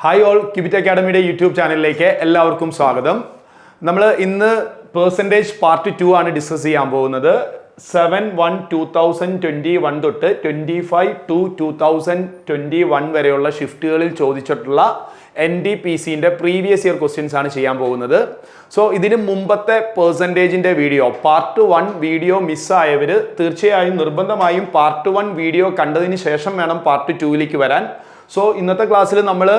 Hi all, കിബിറ്റ് അക്കാഡമിയുടെ YouTube ചാനലിലേക്ക് എല്ലാവർക്കും സ്വാഗതം. നമ്മൾ ഇന്ന് പെർസെൻറ്റേജ് പാർട്ട് 2 ആണ് ഡിസ്കസ് ചെയ്യാൻ പോകുന്നത്. 7/1/2021 തൊട്ട് 25/2/2021 വരെയുള്ള ഷിഫ്റ്റുകളിൽ ചോദിച്ചിട്ടുള്ള NDPCന്റെ പ്രീവിയസ് ഇയർ ക്വസ്റ്റ്യൻസ് ആണ് ചെയ്യാൻ പോകുന്നത്. സോ ഇതിന് മുമ്പത്തെ പെർസെൻറ്റേജിന്റെ വീഡിയോ പാർട്ട് 1 വീഡിയോ മിസ്സായവർ തീർച്ചയായും നിർബന്ധമായും പാർട്ട് 1 വീഡിയോ കണ്ടതിന് ശേഷം വേണം പാർട്ട് 2ലേക്ക് വരാൻ. സോ ഇന്നത്തെ ക്ലാസ്സിൽ നമ്മൾ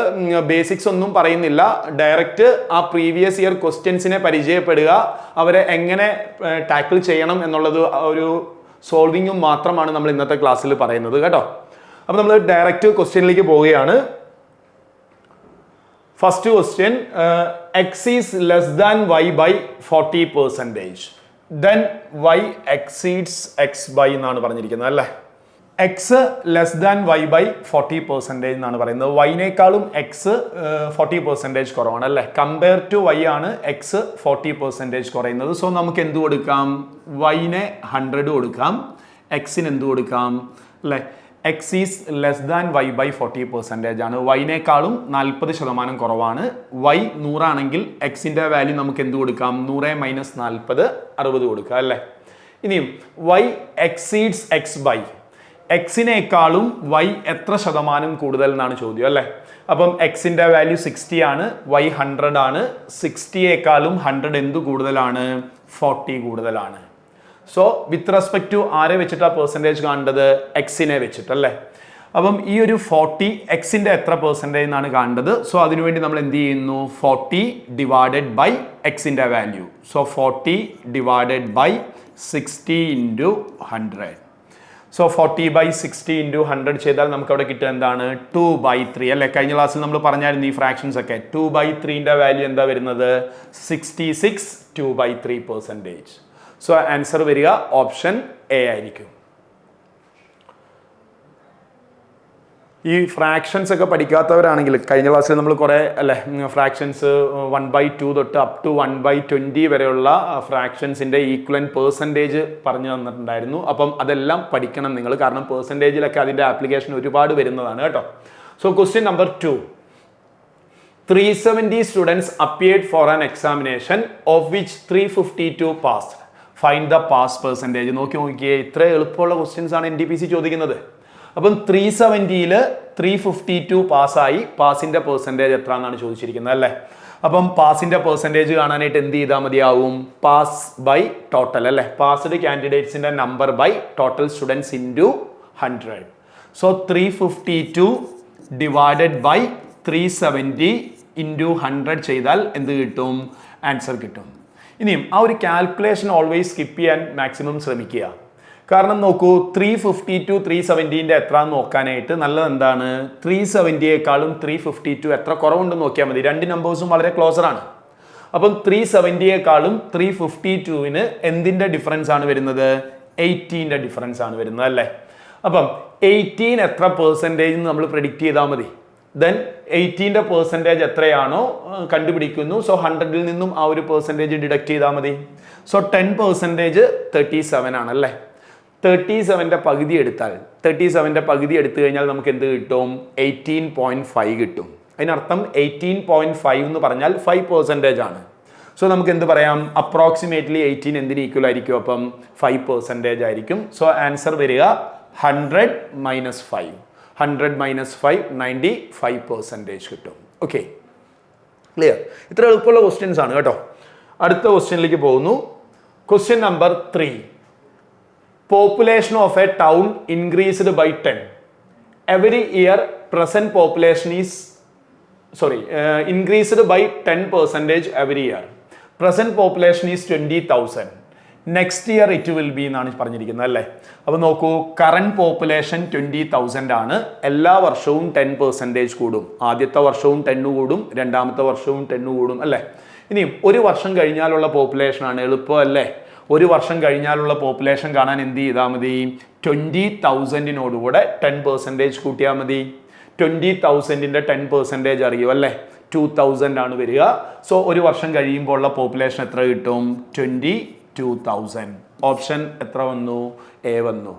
ബേസിക്സ് ഒന്നും പറയുന്നില്ല, ഡയറക്റ്റ് ആ പ്രീവിയസ് ഇയർ ക്വസ്റ്റ്യൻസിനെ പരിചയപ്പെടുക, അവരെ എങ്ങനെ ടാക്കിൾ ചെയ്യണം എന്നുള്ളത് ഒരു സോൾവിങ്ങും മാത്രമാണ് നമ്മൾ ഇന്നത്തെ ക്ലാസ്സിൽ പറയുന്നത് കേട്ടോ. അപ്പോൾ നമ്മൾ ഡയറക്റ്റ് ക്വസ്റ്റ്യനിലേക്ക് പോവുകയാണ്. First question, x is less than y by 40%. Then y exceeds x by എന്നാണ് പറഞ്ഞിരിക്കുന്നത് അല്ലേ. X less than y by 40% എന്നാണ് പറയുന്നത്. വൈനേക്കാളും എക്സ് 40% കുറവാണ് അല്ലേ. കമ്പയർ ടു വൈ ആണ് എക്സ് 40% കുറയുന്നത്. സോ നമുക്ക് എന്ത് കൊടുക്കാം? വൈനെ 100 കൊടുക്കാം, എക്സിന് എന്ത് കൊടുക്കാം അല്ലേ. X is less than y by 40% ആണ്. വൈനേക്കാളും 40% കുറവാണ്. വൈ 100 ആണെങ്കിൽ എക്സിൻ്റെ വാല്യൂ നമുക്ക് എന്ത് കൊടുക്കാം? 100 - 40 60 കൊടുക്കുക അല്ലേ. ഇനിയും വൈ എക്സീഡ്സ് എക്സ് ബൈ, എക്സിനേക്കാളും വൈ എത്ര ശതമാനം കൂടുതൽ എന്നാണ് ചോദ്യം അല്ലേ. അപ്പം എക്സിൻ്റെ വാല്യൂ 60 ആണ്, വൈ 100 ആണ്. 60യേക്കാളും 100 എന്ത് കൂടുതലാണ്? 40 കൂടുതലാണ്. സോ വിത്ത് റെസ്പെക്ട് ടു ആരെ വെച്ചിട്ടാണ് പെർസെൻറ്റേജ് കാണേണ്ടത്? എക്സിനെ വെച്ചിട്ടല്ലേ. അപ്പം ഈ ഒരു 40 എക്സിൻ്റെ എത്ര പെർസെൻറ്റേജ് എന്നാണ് കാണേണ്ടത്. സോ അതിനുവേണ്ടി നമ്മൾ എന്ത് ചെയ്യുന്നു? 40 ഡിവൈഡഡ് ബൈ എക്സിൻ്റെ വാല്യൂ. So 40 divided by 60 × 100. സോ 40/60 × 100 ചെയ്താൽ നമുക്ക് അവിടെ കിട്ടുക എന്താണ്? 2/3 അല്ലേ. കഴിഞ്ഞ ക്ലാസ്സിൽ നമ്മൾ പറഞ്ഞായിരുന്നു ഈ ഫ്രാക്ഷൻസ് ഒക്കെ. 2/3ന്റെ വാല്യൂ എന്താ വരുന്നത്? 66 2/3%. സോ ആൻസർ വരിക ഓപ്ഷൻ എ ആയിരിക്കും. ഈ ഫ്രാക്ഷൻസ് ഒക്കെ പഠിക്കാത്തവരാണെങ്കിൽ കഴിഞ്ഞ ക്ലാസ്സിൽ നമ്മൾ കുറേ അല്ലേ ഫ്രാക്ഷൻസ് 1/2 തൊട്ട് അപ് ടു 1/20 വരെയുള്ള ഫ്രാക്ഷൻസിൻ്റെ ഈക്വലൻറ്റ് പെർസെൻറ്റേജ് പറഞ്ഞു തന്നിട്ടുണ്ടായിരുന്നു. അപ്പം അതെല്ലാം പഠിക്കണം നിങ്ങൾ, കാരണം പെർസെൻറ്റേജിലൊക്കെ അതിൻ്റെ ആപ്ലിക്കേഷൻ ഒരുപാട് വരുന്നതാണ് കേട്ടോ. So question number 2, 370 students appeared for an examination of which 352 passed. Find the pass percentage. നോക്കിയേ, ഇത്ര എളുപ്പമുള്ള ക്വസ്റ്റ്യൻസ് ആണ് NDPC ചോദിക്കുന്നത്. അപ്പം 370ൽ 352 പാസ്സായി. പാസിന്റെ പെർസെൻറ്റേജ് എത്ര എന്നാണ് ചോദിച്ചിരിക്കുന്നത് അല്ലേ. അപ്പം പാസിന്റെ പെർസെൻറ്റേജ് കാണാനായിട്ട് എന്ത് ചെയ്താൽ മതിയാവും? പാസ് ബൈ ടോട്ടൽ അല്ലേ. പാസ്ഡ് കാൻഡിഡേറ്റ്സിന്റെ number by total students into 100. So 352 divided by 370 into 100 ചെയ്താൽ എന്ത് കിട്ടും? ആൻസർ കിട്ടും. ഇനിയും ആ ഒരു കാൽക്കുലേഷൻ ഓൾവേസ് സ്കിപ്പ് ചെയ്യാൻ മാക്സിമം ശ്രമിക്കുക. കാരണം നോക്കൂ, 352 370ന്റെ എത്ര നോക്കാനായിട്ട് നല്ലത് എന്താണ്? 370യേക്കാളും 352 എത്ര കുറവുണ്ടെന്ന് നോക്കിയാൽ മതി. രണ്ട് നമ്പേഴ്സും വളരെ ക്ലോസർ ആണ്. അപ്പം 370യേക്കാളും 352ന് എന്തിൻ്റെ ഡിഫറൻസ് ആണ് വരുന്നത്? 18ന്റെ ഡിഫറൻസ് ആണ് വരുന്നത് അല്ലേ. അപ്പം 18 എത്ര പെർസെൻറ്റേജ് നമ്മൾ പ്രെഡിക്റ്റ് ചെയ്താൽ മതി. ദെൻ 18ന്റെ പെർസെൻറ്റേജ് എത്രയാണോ കണ്ടുപിടിക്കുന്നു. സോ 100ൽ നിന്നും ആ ഒരു പെർസെൻറ്റേജ് ഡിഡക്ട് ചെയ്താൽ മതി. സോ 10% 37 ആണല്ലേ. 37ന്റെ പകുതി എടുത്താൽ 37ന്റെ പകുതി എടുത്തു കഴിഞ്ഞാൽ നമുക്ക് എന്ത് കിട്ടും? 18.5 കിട്ടും. അതിനർത്ഥം 18.5 എന്ന് പറഞ്ഞാൽ 5% ആണ്. സോ നമുക്ക് എന്ത് പറയാം? അപ്രോക്സിമേറ്റ്ലി 18 എന്തിന് ഈക്വൽ ആയിരിക്കും? അപ്പം 5% ആയിരിക്കും. സോ ആൻസർ വരിക 100 - 5. 100 - 5 95% കിട്ടും. Okay, clear? ഇത്ര എളുപ്പമുള്ള ക്വസ്റ്റ്യൻസ് ആണ് കേട്ടോ. അടുത്ത ക്വസ്റ്റ്യനിലേക്ക് പോകുന്നു. Question number 3, population of a town increased by 10. Every year present population is increased by 10% every year. Present population is 20,000. Next year it will be എന്നാണ് പറഞ്ഞിരിക്കുന്നത് അല്ലേ. അപ്പോൾ നോക്കൂ, കറണ്ട് പോപ്പുലേഷൻ 20,000 ആണ്. എല്ലാ വർഷവും 10% കൂടും. ആദ്യത്തെ വർഷവും 10 കൂടും, രണ്ടാമത്തെ വർഷവും 10 കൂടും അല്ലേ. ഇനിയും ഒരു വർഷം കഴിഞ്ഞാലുള്ള പോപ്പുലേഷൻ ആണ്. എളുപ്പമല്ലേ? ഒരു വർഷം കഴിഞ്ഞാലുള്ള പോപ്പുലേഷൻ കാണാൻ എന്ത് ചെയ്താൽ മതി? 20,000നോടുകൂടെ 10% കൂട്ടിയാൽ മതി. 20,000ന്റെ 10% അറിയും അല്ലേ. 2000 ആണ് വരിക. സോ ഒരു വർഷം കഴിയുമ്പോൾ ഉള്ള പോപ്പുലേഷൻ എത്ര കിട്ടും? 2000. ഓപ്ഷൻ എത്ര വന്നു? എ വന്നു.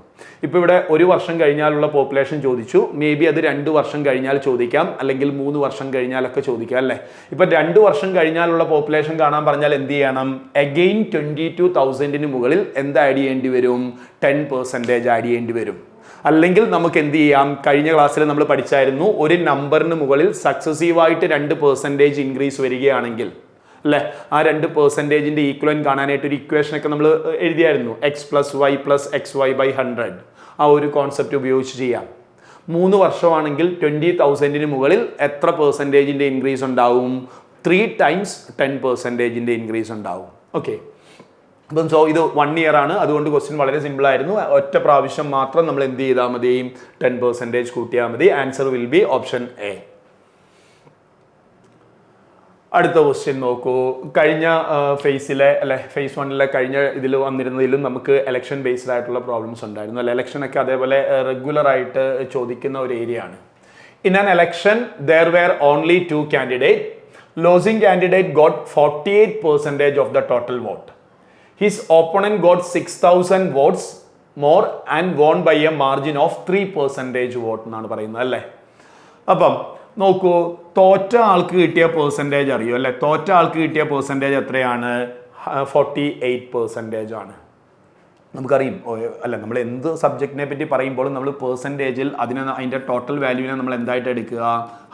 ഇപ്പോൾ ഇവിടെ ഒരു വർഷം കഴിഞ്ഞാലുള്ള പോപ്പുലേഷൻ ചോദിച്ചു. മേ ബി അത് 2 വർഷം കഴിഞ്ഞാൽ ചോദിക്കാം, അല്ലെങ്കിൽ 3 വർഷം കഴിഞ്ഞാലൊക്കെ ചോദിക്കാം അല്ലേ. ഇപ്പം 2 വർഷം കഴിഞ്ഞാലുള്ള പോപ്പുലേഷൻ കാണാൻ പറഞ്ഞാൽ എന്ത് ചെയ്യണം? അഗെയിൻ 22,000 മുകളിൽ എന്ത് ആഡ് ചെയ്യേണ്ടി വരും? 10% ആഡ് ചെയ്യേണ്ടി വരും. അല്ലെങ്കിൽ നമുക്ക് എന്ത് ചെയ്യാം? കഴിഞ്ഞ ക്ലാസ്സിൽ നമ്മൾ പഠിച്ചായിരുന്നു, ഒരു നമ്പറിന് മുകളിൽ സക്സസീവായിട്ട് 2% ഇൻക്രീസ് വരികയാണെങ്കിൽ അല്ലേ, ആ 2%ന്റെ ഈക്വലന്റ് കാണാനായിട്ട് ഒരു ഇക്വേഷനൊക്കെ നമ്മൾ എഴുതിയായിരുന്നു. x + y + xy/100. ആ ഒരു കോൺസെപ്റ്റ് ഉപയോഗിച്ച് ചെയ്യാം. 3 വർഷമാണെങ്കിൽ 20,000 മുകളിൽ എത്ര പെർസെൻറ്റേജിൻ്റെ ഇൻക്രീസ് ഉണ്ടാവും? 3 times 10% ഇൻക്രീസ് ഉണ്ടാവും. ഓക്കെ, അപ്പം സോ ഇത് 1 ഇയർ ആണ്. അതുകൊണ്ട് ക്വസ്റ്റ്യൻ വളരെ സിമ്പിൾ ആയിരുന്നു. ഒറ്റ പ്രാവശ്യം മാത്രം നമ്മൾ എന്ത് ചെയ്താൽ മതി? 10% കൂട്ടിയാൽ മതി. Answer will be option A. അടുത്ത ക്വസ്റ്റ്യൻ നോക്കൂ. കഴിഞ്ഞ ഫേസിലെ അല്ലെ, ഫേസ് 1 കഴിഞ്ഞ ഇതിൽ വന്നിരുന്നതിലും നമുക്ക് ഇലക്ഷൻ ബേസ്ഡ് ആയിട്ടുള്ള പ്രോബ്ലംസ് ഉണ്ടായിരുന്നു അല്ലെ. ഇലക്ഷനൊക്കെ അതേപോലെ റെഗുലർ ആയിട്ട് ചോദിക്കുന്ന ഒരു ഏരിയ ആണ്. In an election there were only 2 candidates. Losing candidate got 48% of the total vote. His opponent got 6,000 votes more and won by a margin of 3% vote എന്നാണ് പറയുന്നത് അല്ലേ. അപ്പം നോക്കൂ, തോറ്റ ആൾക്ക് കിട്ടിയ പെർസെൻറ്റേജ് അറിയോ അല്ലേ? തോറ്റ ആൾക്ക് കിട്ടിയ പെർസെൻറ്റേജ് എത്രയാണ്? 48% ആണ്. നമുക്കറിയും അല്ല, നമ്മൾ എന്ത് സബ്ജക്റ്റിനെ പറ്റി പറയുമ്പോഴും നമ്മൾ പെർസെൻറ്റേജിൽ അതിൻ്റെ ടോട്ടൽ വാല്യൂവിനെ നമ്മൾ എന്തായിട്ട് എടുക്കുക?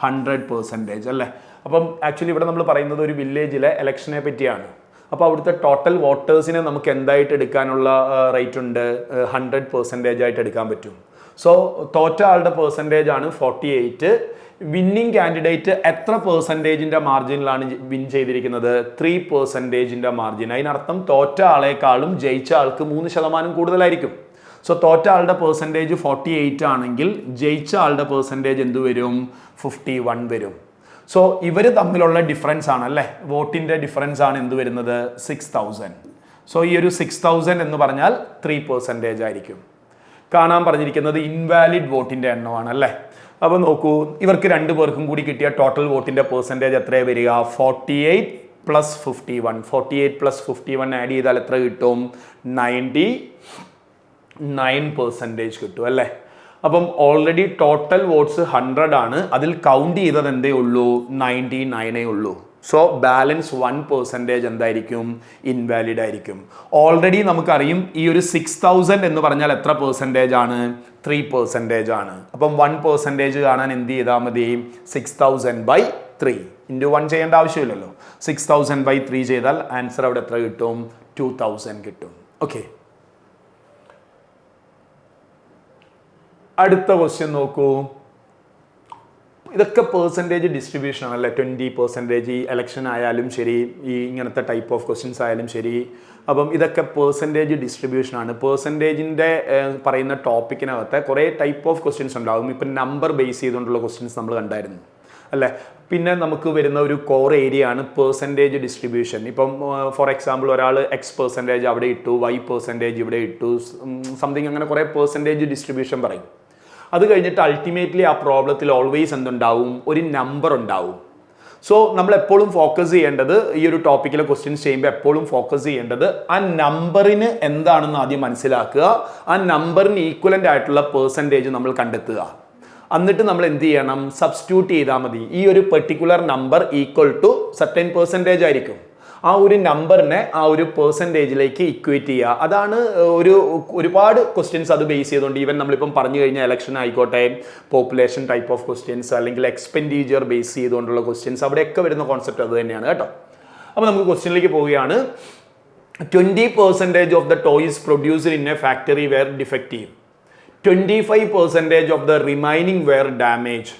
100% അല്ലേ. അപ്പം ആക്ച്വലി ഇവിടെ നമ്മൾ പറയുന്നത് ഒരു വില്ലേജിലെ ഇലക്ഷനെ പറ്റിയാണ്. അപ്പോൾ അവിടുത്തെ ടോട്ടൽ വോട്ടേഴ്സിനെ നമുക്ക് എന്തായിട്ട് എടുക്കാനുള്ള റേറ്റ് ഉണ്ട്? 100% ആയിട്ട് എടുക്കാൻ പറ്റും. സോ തോറ്റ ആളുടെ പെർസെൻറ്റേജ് ആണ് 48. വിന്നിങ് കാൻഡിഡേറ്റ് എത്ര പെർസെൻറ്റേജിൻ്റെ മാർജിനിലാണ് വിൻ ചെയ്തിരിക്കുന്നത്? 3% മാർജിൻ. അതിനർത്ഥം തോറ്റ ആളെക്കാളും ജയിച്ച ആൾക്ക് 3% കൂടുതലായിരിക്കും. സോ തോറ്റ ആളുടെ പെർസെൻറ്റേജ് 48 ആണെങ്കിൽ ജയിച്ച ആളുടെ പെർസെൻറ്റേജ് എന്ത് വരും? 51 വരും. സോ ഇവർ തമ്മിലുള്ള ഡിഫറൻസ് ആണ് അല്ലേ, വോട്ടിൻ്റെ ഡിഫറൻസ് ആണ് എന്ത് വരുന്നത്? 6,000. സോ ഈ ഒരു 6,000 എന്ന് പറഞ്ഞാൽ 3% ആയിരിക്കും. കാണാൻ പറഞ്ഞിരിക്കുന്നത് ഇൻവാലിഡ് വോട്ടിൻ്റെ എണ്ണമാണ് അല്ലേ. അപ്പോൾ നോക്കൂ, ഇവർക്ക് 2 പേർക്കും കൂടി കിട്ടിയ ടോട്ടൽ വോട്ടിൻ്റെ പെർസെൻറ്റേജ് എത്രയാണ് വരിക? 48 + 51. 48 + 51 ആഡ് ചെയ്താൽ എത്ര കിട്ടും? 99% കിട്ടും അല്ലേ. അപ്പം ഓൾറെഡി ടോട്ടൽ വോട്ട്സ് 100 ആണ്. അതിൽ കൗണ്ട് ചെയ്തത് എന്തേ ഉള്ളൂ? 99 ഉള്ളൂ. സോ ബാലൻസ് 1% എന്തായിരിക്കും? ഇൻവാലിഡ് ആയിരിക്കും. ഓൾറെഡി നമുക്കറിയും ഈ ഒരു 6,000 എന്ന് പറഞ്ഞാൽ എത്ര പെർസെൻറ്റേജ് ആണ്? 3% ആണ്. അപ്പം 1% കാണാൻ എന്ത് ചെയ്താൽ മതി? 6,000/3 × 1 ചെയ്യേണ്ട ആവശ്യമില്ലല്ലോ. 6,000/3 ചെയ്താൽ ആൻസർ അവിടെ എത്ര കിട്ടും? 2,000 കിട്ടും. ഓക്കെ, അടുത്ത ക്വസ്റ്റ്യൻ നോക്കൂ. ഇതൊക്കെ പെർസെൻറ്റേജ് ഡിസ്ട്രിബ്യൂഷൻ ആണല്ലേ. 20% ഈ ഇലക്ഷൻ ആയാലും ശരി, ഈ ഇങ്ങനത്തെ ടൈപ്പ് ഓഫ് ക്വസ്റ്റ്യൻസ് ആയാലും ശരി. അപ്പം ഇതൊക്കെ പെർസെൻറ്റേജ് ഡിസ്ട്രിബ്യൂഷൻ ആണ്. പെർസെൻറ്റേജിൻ്റെ പറയുന്ന ടോപ്പിക്കിനകത്ത് കുറേ ടൈപ്പ് ഓഫ് ക്വസ്റ്റ്യൻസ് ഉണ്ടാകും. ഇപ്പം നമ്പർ ബേസ് ചെയ്തുകൊണ്ടുള്ള ക്വസ്റ്റ്യൻസ് നമ്മൾ കണ്ടായിരുന്നു അല്ലേ. പിന്നെ നമുക്ക് വരുന്ന ഒരു കോർ ഏരിയ ആണ് പെർസെൻറ്റേജ് ഡിസ്ട്രിബ്യൂഷൻ. ഇപ്പം ഫോർ എക്സാമ്പിൾ ഒരാൾ X% അവിടെ ഇട്ടു, Y% ഇവിടെ ഇട്ടു, സംതിങ് അങ്ങനെ കുറേ പെർസെൻറ്റേജ് ഡിസ്ട്രിബ്യൂഷൻ പറയും. അത് കഴിഞ്ഞിട്ട് അൾട്ടിമേറ്റ്ലി ആ പ്രോബ്ലത്തിൽ ഓൾവേസ് എന്തുണ്ടാവും? ഒരു നമ്പർ ഉണ്ടാവും. സോ നമ്മൾ എപ്പോഴും ഫോക്കസ് ചെയ്യേണ്ടത്, ഈ ഒരു ടോപ്പിക്കിലെ ക്വസ്റ്റ്യൻസ് ചെയ്യുമ്പോൾ എപ്പോഴും ഫോക്കസ് ചെയ്യേണ്ടത് ആ നമ്പറിന് എന്താണെന്ന് ആദ്യം മനസ്സിലാക്കുക. ആ നമ്പറിന് ഈക്വലൻ്റ് ആയിട്ടുള്ള പെർസെൻറ്റേജ് നമ്മൾ കണ്ടെത്തുക. എന്നിട്ട് നമ്മൾ എന്ത് ചെയ്യണം? സബ്സ്റ്റിറ്റ്യൂട്ട് ചെയ്താൽ മതി. ഈ ഒരു particular number equal to certain percentage ആയിരിക്കും. ആ ഒരു നമ്പറിനെ ആ ഒരു പെർസെൻറ്റേജിലേക്ക് ഇക്വേറ്റ് ചെയ്യുക. അതാണ് ഒരുപാട് ക്വസ്റ്റ്യൻസ് അത് ബേസ് ചെയ്തുകൊണ്ട്, ഈവൻ നമ്മളിപ്പം പറഞ്ഞു കഴിഞ്ഞാൽ ഇലക്ഷൻ ആയിക്കോട്ടെ, പോപ്പുലേഷൻ ടൈപ്പ് ഓഫ് ക്വസ്റ്റ്യൻസ്, അല്ലെങ്കിൽ എക്സ്പെൻഡിച്ചർ ബേസ് ചെയ്തുകൊണ്ടുള്ള ക്വസ്റ്റ്യൻസ്, അവിടെയൊക്കെ വരുന്ന കോൺസെപ്റ്റ് അത് തന്നെയാണ് കേട്ടോ. അപ്പോൾ നമുക്ക് ക്വസ്റ്റ്യനിലേക്ക് പോവുകയാണ്. 20% of the toys produced in a factory were defective. 25% of the remaining were damaged.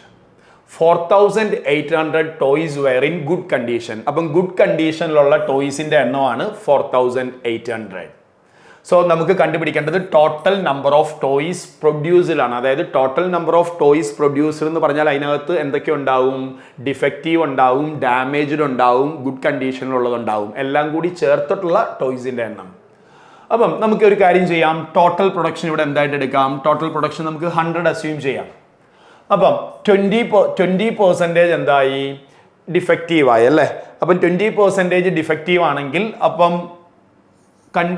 4,800 toys were in good condition. അപ്പം ഗുഡ് കണ്ടീഷനിലുള്ള ടോയ്സിൻ്റെ എണ്ണമാണ് 4,800. സോ നമുക്ക് കണ്ടുപിടിക്കേണ്ടത് ടോട്ടൽ നമ്പർ ഓഫ് ടോയ്സ് പ്രൊഡ്യൂസിലാണ്. അതായത് total number of toys produced എന്ന് പറഞ്ഞാൽ അതിനകത്ത് എന്തൊക്കെ ഉണ്ടാവും? ഡിഫക്റ്റീവ് ഉണ്ടാവും, ഡാമേജ്ഡ് ഉണ്ടാവും, ഗുഡ് കണ്ടീഷനിലുള്ളതുണ്ടാവും. എല്ലാം കൂടി ചേർത്തിട്ടുള്ള ടോയ്സിൻ്റെ എണ്ണം. അപ്പം നമുക്ക് ഒരു കാര്യം ചെയ്യാം. ടോട്ടൽ പ്രൊഡക്ഷൻ ഇവിടെ എന്തായിട്ട് എടുക്കാം? ടോട്ടൽ പ്രൊഡക്ഷൻ നമുക്ക് 100 അസ്യൂം ചെയ്യാം. അപ്പം 20% എന്തായി? ഡിഫക്റ്റീവായി അല്ലേ. അപ്പം 20% ഡിഫക്റ്റീവ് ആണെങ്കിൽ അപ്പം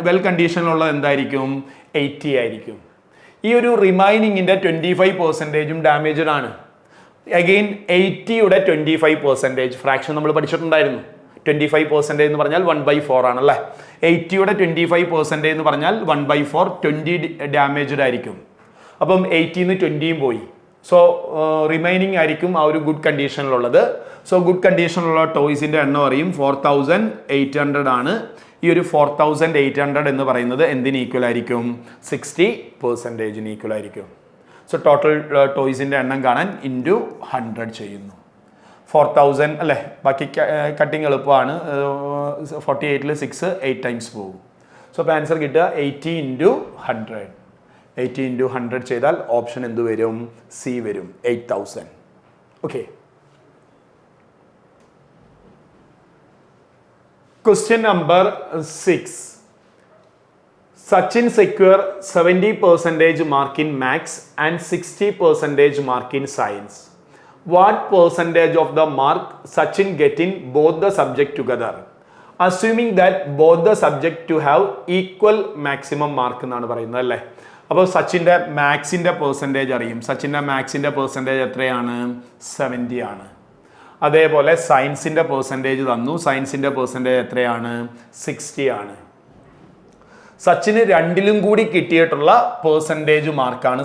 വെൽ കണ്ടീഷനിലുള്ളത് എന്തായിരിക്കും? 80 ആയിരിക്കും. ഈ ഒരു റിമൈനിങ്ങിൻ്റെ 25% ഡാമേജഡ് ആണ്. അഗെയിൻ 80യുടെ 25% ഫ്രാക്ഷൻ നമ്മൾ പഠിച്ചിട്ടുണ്ടായിരുന്നു. 25% എന്ന് പറഞ്ഞാൽ 1/4 ആണല്ലേ. 80യുടെ 25% എന്ന് പറഞ്ഞാൽ 1/4, 20 ഡാമേജ്ഡ് ആയിരിക്കും. അപ്പം 80ന്ന് 20യും പോയി. സോ റിമൈനിങ് ആയിരിക്കും ആ ഒരു ഗുഡ് കണ്ടീഷനിലുള്ളത്. സോ ഗുഡ് കണ്ടീഷനിലുള്ള ടോയ്സിൻ്റെ എണ്ണം അറിയും 4800 ആണ്. ഈ ഒരു 4800 എന്ന് പറയുന്നത് എന്തിന് ഈക്വൽ ആയിരിക്കും? 60% ഈക്വൽ ആയിരിക്കും. സോ ടോട്ടൽ ടോയ്സിൻ്റെ എണ്ണം കാണാൻ ഇൻറ്റു 100 ചെയ്യുന്നു. 4000 അല്ലേ, ബാക്കി കട്ടിങ് എളുപ്പമാണ്. 48ൽ 6 8 ടൈംസ് പോകും. സോ അപ്പോൾ ആൻസർ കിട്ടുക 80 × 100. 80 × 100 ചെയ്താൽ ഓപ്ഷൻ എന്ത് വരും? സി വരും, 8000. Okay. Question number 6. Sachin secure 70% mark in maths and 60% mark in science. What percentage of the mark Sachin get in both the subject together? Assuming that both the subject to have equal maximum mark എന്നാണ് പറയുന്നത് അല്ലേ. അപ്പോൾ സച്ചിൻ്റെ മാത്സിൻ്റെ percentage അറിയും. സച്ചിൻ്റെ മാത്സിൻ്റെ percentage എത്രയാണ്? 70 ആണ്. അതേപോലെ സയൻസിൻ്റെ percentage തന്നു. സയൻസിൻ്റെ പെർസെൻറ്റേജ് എത്രയാണ്? 60 ആണ്. സച്ചിന് രണ്ടിലും കൂടി കിട്ടിയിട്ടുള്ള പെർസെൻറ്റേജ് മാർക്കാണ്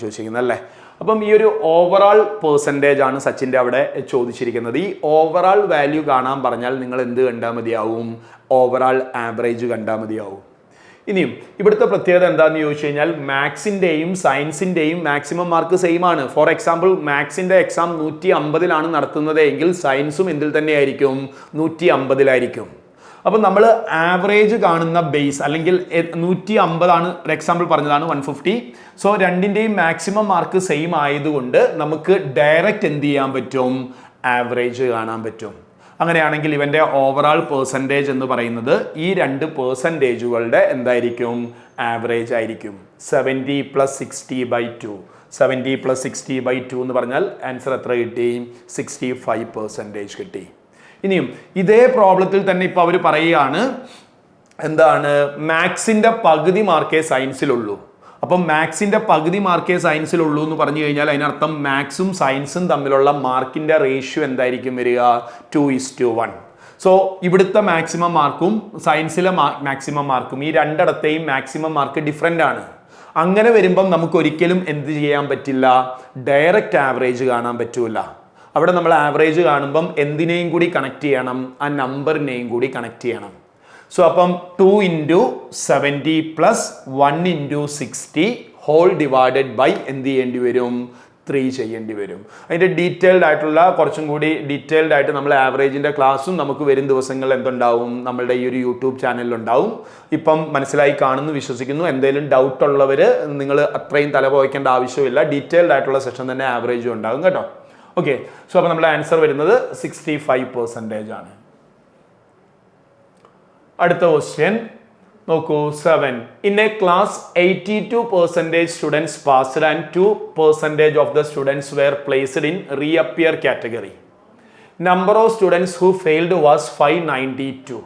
ചോദിച്ചിരിക്കുന്നത് അല്ലേ. അപ്പം ഈ ഒരു ഓവറാൾ പെർസെൻറ്റേജ് ആണ് സച്ചിൻ്റെ അവിടെ ചോദിച്ചിരിക്കുന്നത്. ഈ ഓവറാൾ വാല്യൂ കാണാൻ പറഞ്ഞാൽ നിങ്ങൾ എന്ത് കണ്ടാൽ മതിയാവും? ഓവറാൾ ആവറേജ് കണ്ടാൽ മതിയാവും. ഇനിയും ഇവിടുത്തെ പ്രത്യേകത എന്താണെന്ന് ചോദിച്ചു കഴിഞ്ഞാൽ മാത്സിൻ്റെയും സയൻസിൻ്റെയും മാക്സിമം മാർക്ക് സെയിം ആണ്. ഫോർ എക്സാമ്പിൾ മാത്സിൻ്റെ എക്സാം 150 നടത്തുന്നത് എങ്കിൽ സയൻസും എന്തിൽ തന്നെയായിരിക്കും? 150. അപ്പം നമ്മൾ ആവറേജ് കാണുന്ന ബേസ് അല്ലെങ്കിൽ 150 ഒരു എക്സാമ്പിൾ പറഞ്ഞതാണ്, 150. സോ രണ്ടിൻ്റെയും മാക്സിമം മാർക്ക് സെയിം ആയതുകൊണ്ട് നമുക്ക് ഡയറക്റ്റ് എന്ത് ചെയ്യാൻ പറ്റും? ആവറേജ് കാണാൻ പറ്റും. അങ്ങനെയാണെങ്കിൽ ഇവൻ്റെ ഓവറാൾ പെർസെൻറ്റേജ് എന്ന് പറയുന്നത് ഈ രണ്ട് പെർസെൻറ്റേജുകളുടെ എന്തായിരിക്കും? ആവറേജ് ആയിരിക്കും. 70 + 60/2. 70 + 60/2 എന്ന് പറഞ്ഞാൽ ആൻസർ എത്ര കിട്ടി? 65% കിട്ടി. ഇനിയും ഇതേ പ്രോബ്ലത്തിൽ തന്നെ ഇപ്പോൾ അവർ പറയുകയാണ് എന്താണ്? മാത്സിൻ്റെ പകുതി മാർക്കേ സയൻസിലുള്ളൂ. അപ്പം മാത്സിൻ്റെ പകുതി മാർക്കേ സയൻസിലുള്ളൂ എന്ന് പറഞ്ഞു കഴിഞ്ഞാൽ അതിനർത്ഥം മാത്സും സയൻസും തമ്മിലുള്ള മാർക്കിൻ്റെ റേഷ്യോ എന്തായിരിക്കും വരിക? 2:1. സോ ഇവിടുത്തെ മാക്സിമം മാർക്കും സയൻസിലെ മാക്സിമം മാർക്കും ഈ രണ്ടിടത്തെയും മാക്സിമം മാർക്ക് ഡിഫറെൻ്റ് ആണ്. അങ്ങനെ വരുമ്പം നമുക്ക് ഒരിക്കലും എന്ത് ചെയ്യാൻ പറ്റില്ല? ഡയറക്റ്റ് ആവറേജ് കാണാൻ പറ്റൂല. അവിടെ നമ്മൾ ആവറേജ് കാണുമ്പം എന്തിനേയും കൂടി കണക്ട് ചെയ്യണം? ആ നമ്പറിനെയും കൂടി കണക്ട് ചെയ്യണം. സോ അപ്പം 2 × 70 + 1 × 60 ഹോൾ ഡിവൈഡഡ് ബൈ എന്ത് ചെയ്യേണ്ടി വരും? 3 ചെയ്യേണ്ടി വരും. അതിൻ്റെ ഡീറ്റെയിൽഡ് ആയിട്ടുള്ള കുറച്ചും കൂടി ഡീറ്റെയിൽഡ് ആയിട്ട് നമ്മൾ ആവറേജിൻ്റെ ക്ലാസ്സും നമുക്ക് വരും ദിവസങ്ങളിൽ എന്തുണ്ടാവും? നമ്മളുടെ ഈ ഒരു യൂട്യൂബ് ചാനലിലുണ്ടാവും. ഇപ്പം മനസ്സിലായി കാണുന്നു വിശ്വസിക്കുന്നു. എന്തെങ്കിലും ഡൗട്ട് ഉള്ളവർ നിങ്ങൾ അത്രയും തല പോയിക്കേണ്ട ആവശ്യമില്ല. ഡീറ്റെയിൽഡ് ആയിട്ടുള്ള സെഷൻ തന്നെ ആവറേജും ഉണ്ടാകും കേട്ടോ. ഓക്കെ. സോ അപ്പോൾ നമ്മുടെ ആൻസർ വരുന്നത് 65% ആണ്. അടുത്ത ക്വസ്റ്റ്യൻ നോക്കൂ. 7. In a class 82% students passed and 2% of the students were placed in reappear category. Number of students who failed was 592.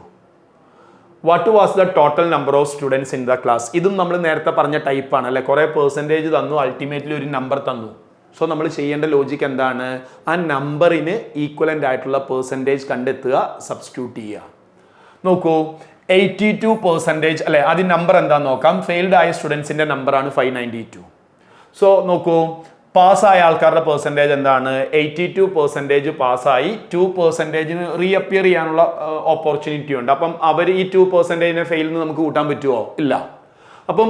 What was the total number of students in the class? ഇതും നമ്മൾ നേരത്തെ പറഞ്ഞ ടൈപ്പാണ് അല്ലെ. കുറേ percentage തന്നു, ultimately ഒരു number തന്നു. സോ നമ്മൾ ചെയ്യേണ്ട ലോജിക്ക് എന്താണ്? ആ നമ്പറിന് ഈക്വലൻ്റ് ആയിട്ടുള്ള പെർസെൻറ്റേജ് കണ്ടെത്തുക, സബ്സ്റ്റിറ്റ്യൂട്ട് ചെയ്യുക. നോക്കൂ 82% അല്ലെ. ആദ്യം നമ്പർ എന്താണെന്ന് നോക്കാം. ഫെയിൽഡ് ആയ സ്റ്റുഡൻസിൻ്റെ നമ്പറാണ് 592. സോ നോക്കൂ പാസ്സായ ആൾക്കാരുടെ പെർസെൻറ്റേജ് എന്താണ്? 82% പാസ്സായി. 2% റീഅപ്പിയർ ചെയ്യാനുള്ള ഓപ്പർച്യൂണിറ്റി ഉണ്ട്. അപ്പം അവർ ഈ 2% ഫെയിലിന് നമുക്ക് കൂട്ടാൻ പറ്റുമോ? ഇല്ല. അപ്പം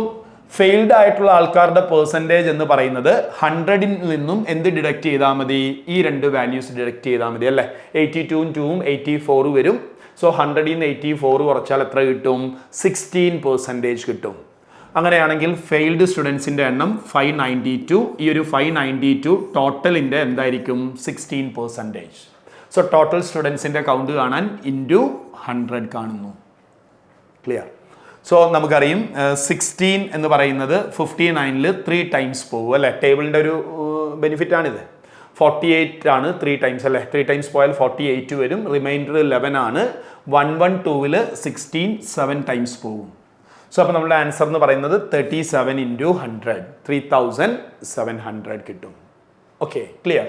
ഫെയിൽഡ് ആയിട്ടുള്ള ആൾക്കാരുടെ പെർസെൻറ്റേജ് എന്ന് പറയുന്നത് 100ൽ നിന്നും എന്ത് ഡിഡക്ട് ചെയ്താൽ മതി? ഈ രണ്ട് വാല്യൂസ് ഡിഡക്ട് ചെയ്താൽ മതി അല്ലേ. 82ഉം 2ഉം 84 വരും. സോ 100ൽ നിന്ന് 84 കുറച്ചാൽ എത്ര കിട്ടും? 16% കിട്ടും. അങ്ങനെയാണെങ്കിൽ ഫെയിൽഡ് സ്റ്റുഡൻസിൻ്റെ എണ്ണം 592. ഈ ഒരു 592 ടോട്ടലിൻ്റെ എന്തായിരിക്കും? 16%. സോ ടോട്ടൽ സ്റ്റുഡൻസിൻ്റെ കൗണ്ട് കാണാൻ ഇൻറ്റു 100 കാണുന്നു. ക്ലിയർ? സോ നമുക്കറിയും 16 എന്ന് പറയുന്നത് 59ൽ 3 ടൈംസ് പോകും അല്ലേ. ടേബിളിൻ്റെ ഒരു ബെനിഫിറ്റാണിത്. 48 ആണ് 3 ടൈംസ് അല്ലേ, 3 ടൈംസ് പോയാൽ 48 വരും, റിമൈൻഡർ 11 ആണ്. 112ൽ 16 7 ടൈംസ് പോകും. സോ അപ്പോൾ നമ്മുടെ ആൻസർ എന്ന് പറയുന്നത് 37 × 100 3700 കിട്ടും. Okay, clear.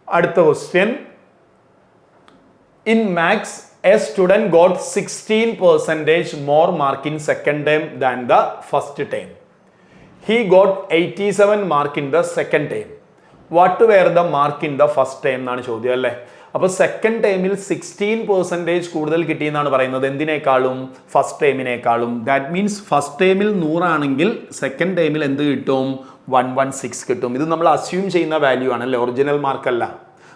അടുത്ത question. In maths a student got 16% more mark in second term than the first term. He got 87 mark in the second term. What were the mark in the first term എന്നാണ് ചോദ്യം അല്ലേ. അപ്പോൾ second ടൈമിൽ 16% കൂടുതൽ കിട്ടിയെന്നാണ് പറയുന്നത്. എന്തിനേക്കാളും? First ടൈമിനേക്കാളും. That means first ടൈമിൽ 100 ആണെങ്കിൽ second ടൈമിൽ എന്ത് കിട്ടും? 116 കിട്ടും. ഇത് നമ്മൾ അസ്യൂം ചെയ്യുന്ന വാല്യൂ ആണല്ലേ, ഒറിജിനൽ മാർക്കല്ല.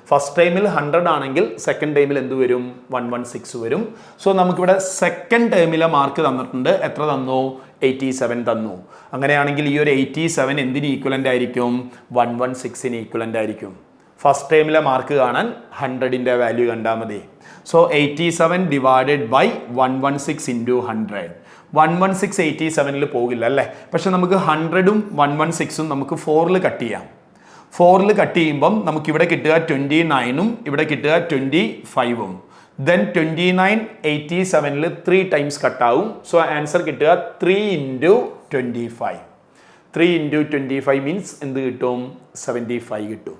ഫസ്റ്റ് ടൈമിൽ 100 ആണെങ്കിൽ സെക്കൻഡ് ടൈമിൽ എന്ത് വരും? 116 വരും. സോ നമുക്കിവിടെ സെക്കൻഡ് ടൈമിലെ മാർക്ക് തന്നിട്ടുണ്ട്. എത്ര തന്നു? 87 തന്നു. അങ്ങനെയാണെങ്കിൽ ഈ ഒരു 87 എന്തിന് ഈക്വലൻ്റ് ആയിരിക്കും? 116ന് ഈക്വലൻ്റ് ആയിരിക്കും. ഫസ്റ്റ് ടൈമിലെ മാർക്ക് കാണാൻ 100ൻ്റെ വാല്യൂ കണ്ടാൽ മതി. So 87 divided by 116 × 100. 116 87ൽ പോകില്ല അല്ലേ, പക്ഷെ നമുക്ക് 100ഉം 116ഉം നമുക്ക് 4ൽ കട്ട് ചെയ്യാം. 4ൽ കട്ട് ചെയ്യുമ്പം നമുക്കിവിടെ കിട്ടുക 29ഉം ഇവിടെ കിട്ടുക 25ഉം. ദെൻ 29 87ൽ 3 ടൈംസ് കട്ടാവും. സോ ആൻസർ കിട്ടുക 3 × 25. 3 × 25 മീൻസ് എന്ത് കിട്ടും? 75 കിട്ടും.